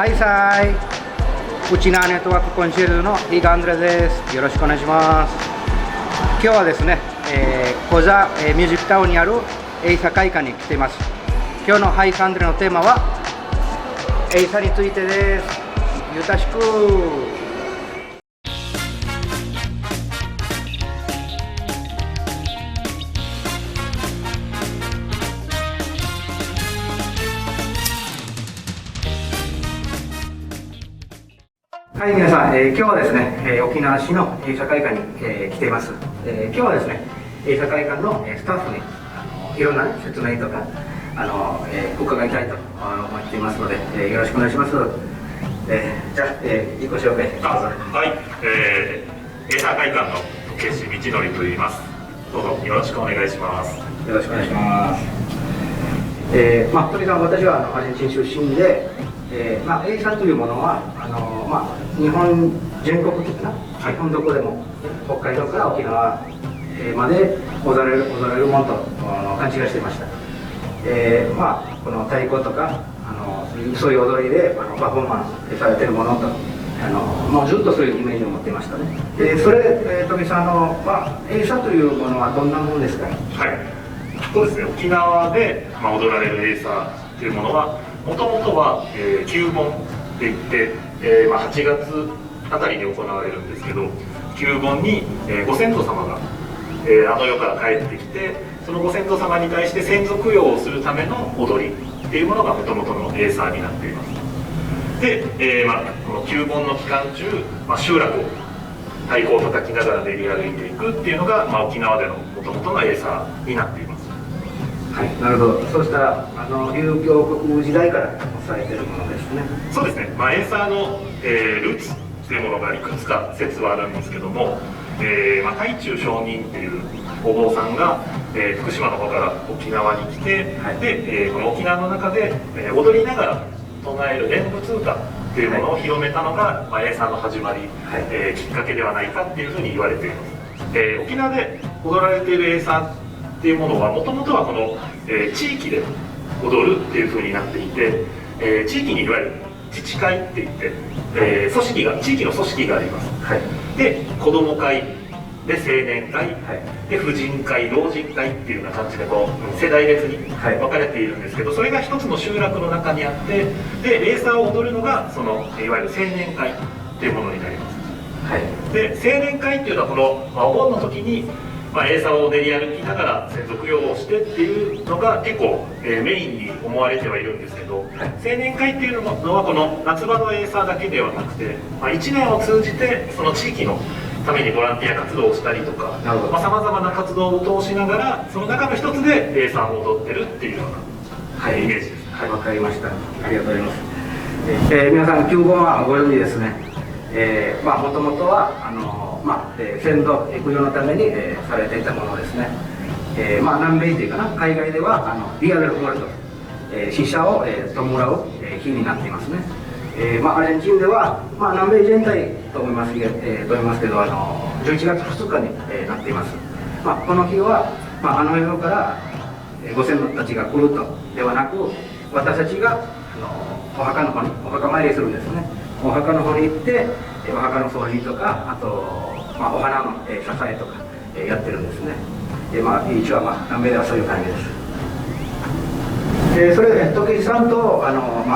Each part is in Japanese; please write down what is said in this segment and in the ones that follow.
はいさい、ウチナーネットワークコンシェルジュのイガアンドレです。よろしくお願いします。今日はですね、コザ、ミュージックタウンにあるエイサ会館に来ています。今日のハイサンドレのテーマはエイサについてです。よろしく。はい、皆さん、今日はですね、沖縄市のエイサ会館に、来ています。今日はですね、エイサ会館のスタッフにいろんな、説明とか伺いたいと思っていますので、よろしくお願いします。じゃあ、自己紹介どうぞ。はい、エイサ会館の竹師道則と言います。どうぞよろしくお願いします。よろしくお願いします。とにかく私はアルゼンチン出身で、エイサというものは日本全国的な、日本どこでも北海道から沖縄まで踊れるものと勘違いしていました。この太鼓とかそういう踊りでパフォーマンスされているものともうずっとそういうイメージを持っていましたね。それ、富さんエイサというものはどんなものですか？はい、そうですね、沖縄で、踊られるエイサというものはもともとは、旧盆っていって、8月あたりに行われるんですけど、旧盆に、ご先祖様が、あの世から帰ってきて、そのご先祖様に対して先祖供養をするための踊りっていうものがもともとのエイサーになっています。で、この旧盆の期間中、集落を太鼓を叩きながら練り歩いていくっていうのが、沖縄でのもともとのエイサーになっています。はい、なるほど。そうしたら琉球国時代からされているものですね。そうですね、エイサーの、ルーツというものがいくつか説はあるんですけども、太中上人っていうお坊さんが、福島の方から沖縄に来て、はい、で、この沖縄の中で、踊りながら唱える念仏歌っていうものを広めたのが、エイサーの始まり、はい、きっかけではないかっていうふうに言われています。沖縄で踊られているエイサーっていうものはもともとはこの、地域で踊るっていうふうになっていて、地域にいわゆる自治会っていって、地域の組織があります。はい、で子ども会で青年会、はい、で婦人会老人会っていうような感じでこう世代別に分かれているんですけど、それが一つの集落の中にあって、でエイサーを踊るのがそのいわゆる青年会っていうものになります。はい、で青年会っていうのはこの、お盆の時にエイサーを練り歩きながら先祖供養をしてっていうのが結構、メインに思われてはいるんですけど、はい、青年会っていうのはこの夏場のエイサーだけではなくて、1年を通じてその地域のためにボランティア活動をしたりとかさまざまな活動を通しながらその中の一つでエイサーを踊ってるっていうような、はい、イメージです。はい、わかりました。ありがとうございます。皆さん旧盆はご存知ですね。もともとは先祖供養のために、されていたものですね。南米というかな、海外ではディアデルモルト、死者を、弔う、日になっていますね。アルゼンチンでは、南米全体と思いますけど、11月2日に、なっています。この日は、あの世からご先祖たちが来るとではなく、私たちがお墓の方にお墓参りするんですね。お墓の方に行ってお墓の掃除とか、あと、お花の支えとかやってるんですね。一応南米ではそういう感じです。それで時井さんと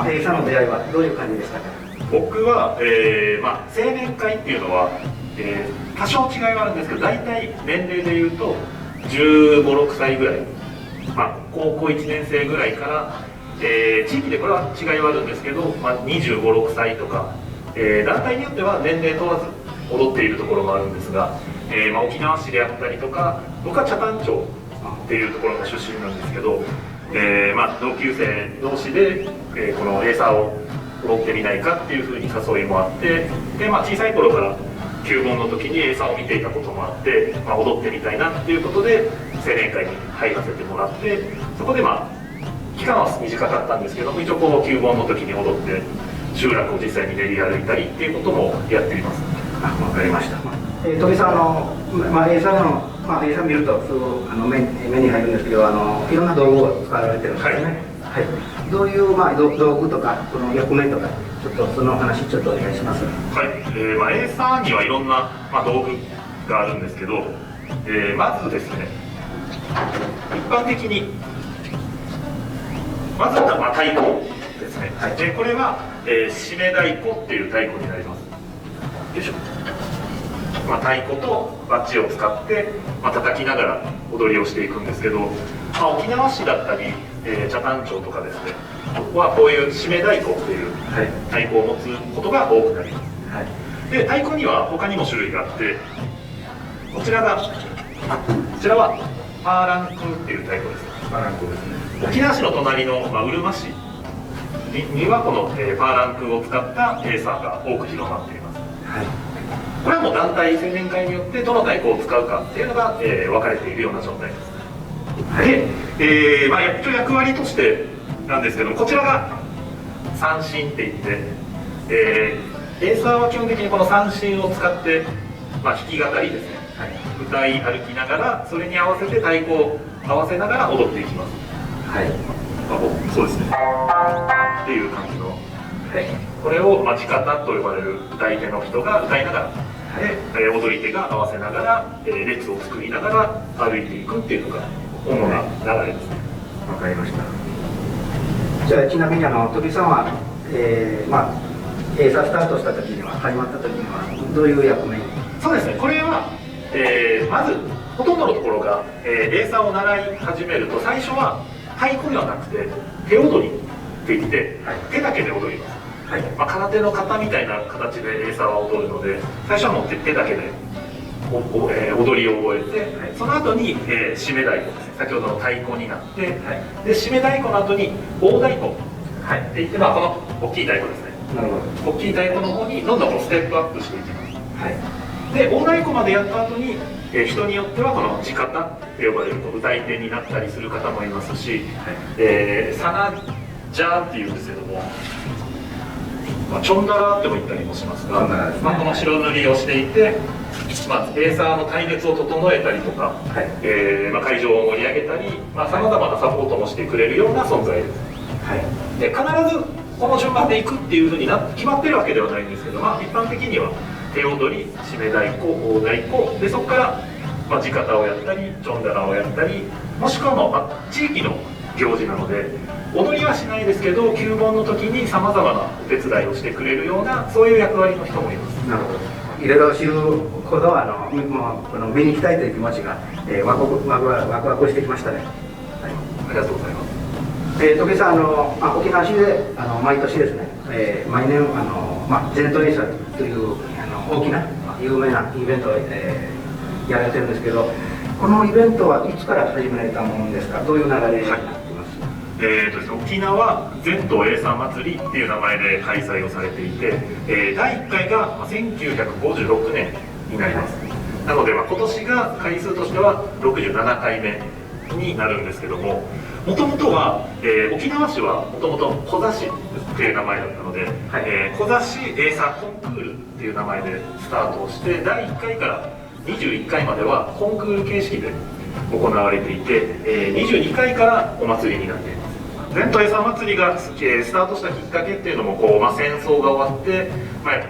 エイサーの出会いはどういう感じでしたか？僕は、青年会っていうのは、多少違いはあるんですけど、大体年齢でいうと15、16歳ぐらい、高校1年生ぐらいから、地域でこれは違いはあるんですけど、25、6歳とか、団体によっては年齢問わず踊っているところもあるんですが、沖縄市であったりとか、僕は北谷町っていうところの出身なんですけど、同級生同士で、このエイサーを踊ってみないかっていうふうに誘いもあって、で、小さい頃から旧盆の時にエイサーを見ていたこともあって、踊ってみたいなっていうことで青年会に入らせてもらって、そこで期間は短かったんですけども、一応こう旧盆の時に踊って集落を実際に練り歩いたりっていうこともやっています。わかりました。富さんエイサーエイサー見るとすぐ目に入るんですけど、いろんな道具を使われてるんですね。ははい、どういう、道具とかその役目とかちょっとその話ちょっとお願いします。はい、エーサーにはいろんな、道具があるんですけど、まずですね、一般的にまずは太鼓ですね、はい、でこれは、締め太鼓っていう太鼓になります。よいしょ。太鼓とバッジを使って、叩きながら踊りをしていくんですけど、沖縄市だったり、北谷町とかですねはこういう締め太鼓っていう太鼓を持つことが多くなります、はい、で太鼓には他にも種類があって、こちらはパーランクっていう太鼓です。パーランクですね。沖縄市の隣の、うるま市にはこの、パーランクを使ったエーサーが多く広まっています、はい、これはもう団体青年会によってどの太鼓を使うかっていうのが、分かれているような状態です。はい、で、一応役割としてなんですけども、こちらが三振っていって、エーサーは基本的にこの三振を使って、弾き語りですね、はい、歌い歩きながらそれに合わせて太鼓を合わせながら踊っていきます。はい、そうですねっていう感じの、はい、これを地方と呼ばれる歌い手の人が歌いながら、で踊り手が合わせながら、列を作りながら歩いていくっていうのが主な流れですね。わかりました。じゃあちなみに鳥さんは、エーサースタートした時には始まった時にはどういう役目に？そうですね。これは、まずほとんどのところが、エーサーを習い始めると最初は太鼓ではなくて手踊りって言って、はい、手だけで踊ります。はい、空手の型みたいな形でエーサーは踊るので、最初はもう手だけで踊りを覚えて、はい、その後に、締め太鼓ですね。先ほどの太鼓になって、はい、で締め太鼓の後に大太鼓っていって、この大きい太鼓ですね。なるほど。大きい太鼓の方にどんどんステップアップしていきます。はい、で大太鼓までやった後に、人によってはこの地方って呼ばれる歌い手になったりする方もいますし、サナジャーっていうんですけども、チョンダラーっても言ったりもしますが、この白塗りをしていて、エーサーの隊列を整えたりとか、はい、会場を盛り上げたり、さまざまなサポートもしてくれるような存在です。はい、で必ずこの順番でいくっていうふうに決まってるわけではないんですけど、一般的には手踊り、締め太鼓、大太鼓で、そこから地方をやったりチョンダラをやったり、もしくは地域の行事なので踊りはしないですけど、旧盆の時にさまざまなお手伝いをしてくれるような、そういう役割の人もいます。なるほど。いろいろ知るほどこの見に行きたいという気持ちが、ワクワクしてきましたね。はい、ありがとうございます。時計さん、沖縄市で毎年ですね、毎年ゼネトエーサーという大きな有名なイベントを、やられてるんですけど、このイベントはいつから始められたものですか？どういう流れになっています？沖縄全島エーサー祭りっていう名前で開催をされていて、第1回が1956年になります。なので、今年が回数としては67回目になるんですけども、もともとは、沖縄市はもともとコザ市っていう名前だったので、はい、コザ市エーサーコンクールっていう名前でスタートをして、第1回から21回まではコンクール形式で行われていて、22回からお祭りになっています。全島エーサー祭りがスタートしたきっかけっていうのも戦争が終わって、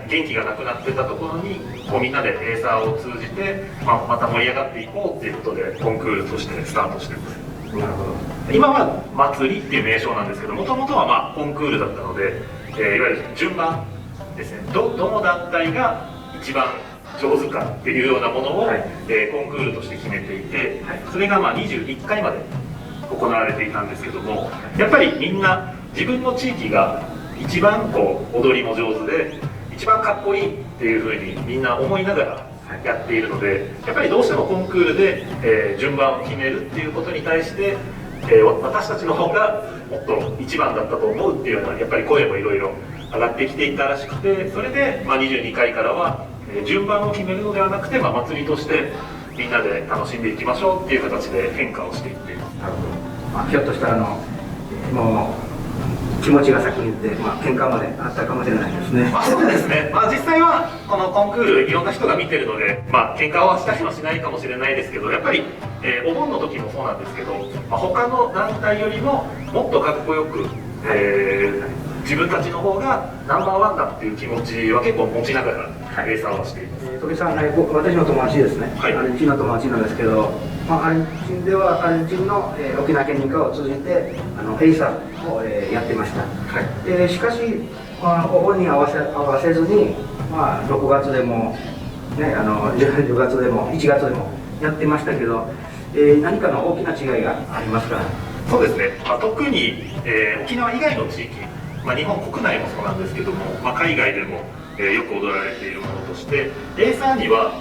元気がなくなってたところにみんなでエーサーを通じて、また盛り上がっていこうっていうことでコンクールとしてスタートしています。なるほど。今は祭りっていう名称なんですけど、もともとはコンクールだったので、いわゆる順番ですね、どの団体が一番上手かっていうようなものを、はい、コンクールとして決めていて、はい、それが21回まで行われていたんですけども、やっぱりみんな自分の地域が一番踊りも上手で一番かっこいいっていうふうにみんな思いながらやっているので、やっぱりどうしてもコンクールで、順番を決めるっていうことに対して、私たちの方がもっと一番だったと思うっていうようなやっぱり声もいろいろ上がってきていたらしくて、それで、22回からは順番を決めるのではなくて、祭りとしてみんなで楽しんでいきましょうっていう形で変化をしていっています。なるほど。ひょっとしたらもう気持ちが先に出て、喧嘩まであったかもしれないですね。そうですね、実際はこのコンクールいろんな人が見てるので、喧嘩はしたりはしないかもしれないですけど、やっぱり、お盆の時もそうなんですけど、他の団体よりももっとかっこよく、自分たちの方がナンバーワンだっていう気持ちは結構持ちながらレーサーはしています。鳥さん、私の友達ですね、はい、アルゼンチンの友達なんですけど、アルゼンチンではアルゼンチンの、沖縄県民化を通じてエイサーを、やってました。はい、しかし、お盆に合わせずに、6月でも、10月でも1月でもやってましたけど、何かの大きな違いがありますか？そうですね、特に、沖縄以外の地域、日本国内もそうなんですけども、海外でも、よく踊られているものとして、エイサーには、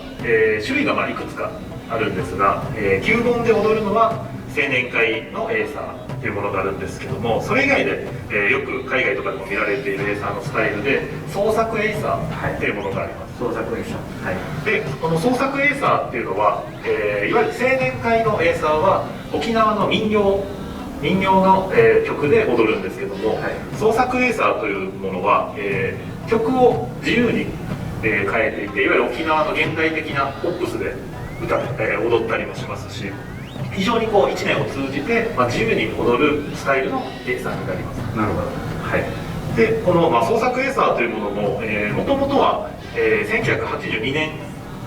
種類がいくつかあるんですが、旧盆で踊るのは青年会のエイサーというものがあるんですけども、それ以外で、よく海外とかでも見られているエイサーのスタイルで創作エイサーというものがあります。創作エイサー、はい、でこの創作エイサーっていうのは、いわゆる青年会のエイサーは沖縄の民謡の、曲で踊るんですけども、はい、創作エイサーというものは、曲を自由に、変えていて、いわゆる沖縄の現代的なポップスで踊ったりもしますし、非常に1年を通じて、自由に踊るスタイルのエイサーになります。なるほど、はい、でこの、創作エイサーというものももともとは、1982年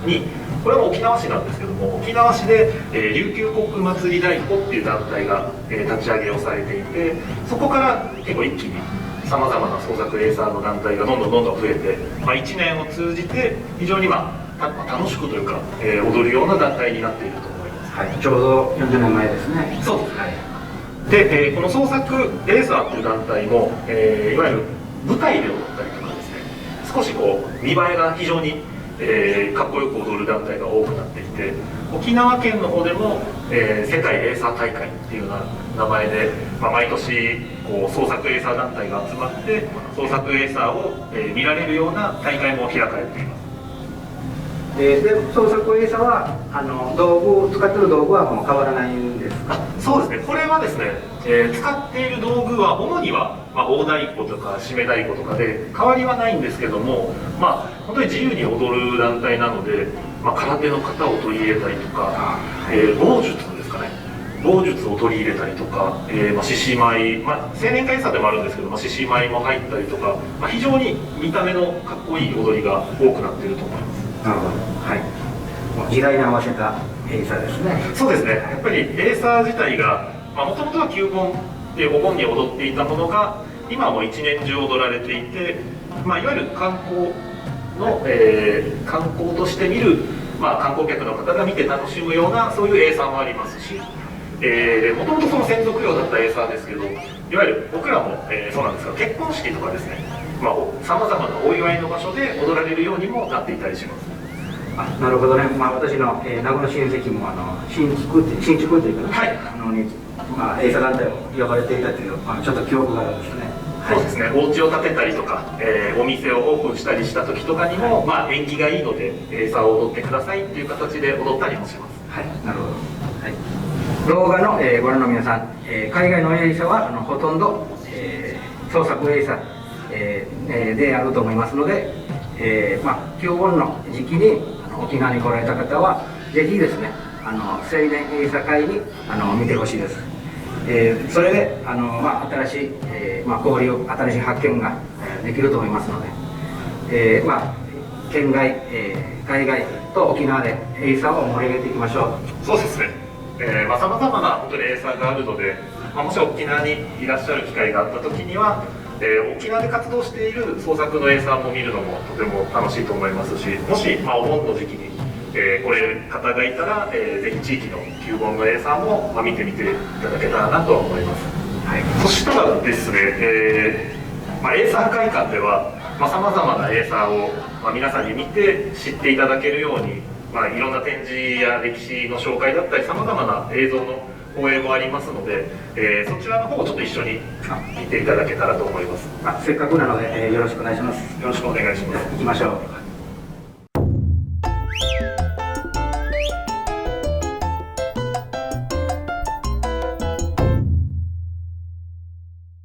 に、これは沖縄市なんですけども、沖縄市で、琉球国祭り太鼓っていう団体が、立ち上げをされていて、そこから結構一気にさまざまな創作エイサーの団体がどんどん増えて、1年を通じて非常に、楽しくというか、踊るような団体になっていると思います。はい、ちょうど40年前ですね。そうです、はい、で、この創作エイサーっていう団体も、いわゆる舞台で踊ったりとかですね、少し見栄えが非常にかっこよく踊る団体が多くなっていて、沖縄県の方でも、世界エイサー大会っていうような名前で、毎年創作エイサー団体が集まって創作エイサーを、見られるような大会も開かれています。で創作エイサーは使ってる道具はもう変わらないんですか？そうですね、これはですね、使っている道具は主には、大太鼓とか締め太鼓とかで変わりはないんですけども、本当に自由に踊る団体なので、空手の型を取り入れたりとか、棒術ですかね、棒術を取り入れたりとか、獅子舞、青年会エイサーでもあるんですけど、獅子舞も入ったりとか、非常に見た目のかっこいい踊りが多くなっていると思います。なるほど、はい、もう時代に合わせたエイサーですね。そうですね、やっぱりエイサー自体がもともとは旧盆でお盆に踊っていたものが今はもう一年中踊られていて、いわゆる観光の、観光として見る、観光客の方が見て楽しむようなそういうエイサーもありますし、もともとその専属用だったエイサーですけど、いわゆる僕らも、そうなんですが、結婚式とかですね、さまざまなお祝いの場所で踊られるようにもなっていたりします。なるほどね、私の、名護の親戚も新築というか、はい、エイサー団体を呼ばれていたという、ちょっと記憶があるんですね。そうですね、お家を建てたりとか、お店をオープンしたりした時とかにも、縁起がいいのでエイサーを踊ってくださいっていう形で踊ったりもします。はい、なるほど。はい、動画の、ご覧の皆さん、海外のエイサーはほとんど、創作エイサー、であると思いますので、旧盆の時期に沖縄に来られた方はぜひですね、青年エイサー会に見てほしいです。それで新しい、交流、新しい発見ができると思いますので、県外、海外と沖縄でエイサーを盛り上げていきましょう。そうですね、さまざまな本当にエイサーがあるので、もし沖縄にいらっしゃる機会があった時には、沖縄で活動している創作のエイサーも見るのもとても楽しいと思いますし、もし、お盆の時期に、来れる方がいたら、ぜひ地域の旧盆のエイサーも、見てみていただけたらなと思います。はい、そしたらですね、エイサー会館ではさまざまなエイサーを、皆さんに見て知っていただけるように、いろんな展示や歴史の紹介だったりさまざまな映像の放映もありますので、そちらの方をちょっと一緒に見ていただけたらと思います。せっかくなので、よろしくお願いします。よろしくお願いします。行きましょう。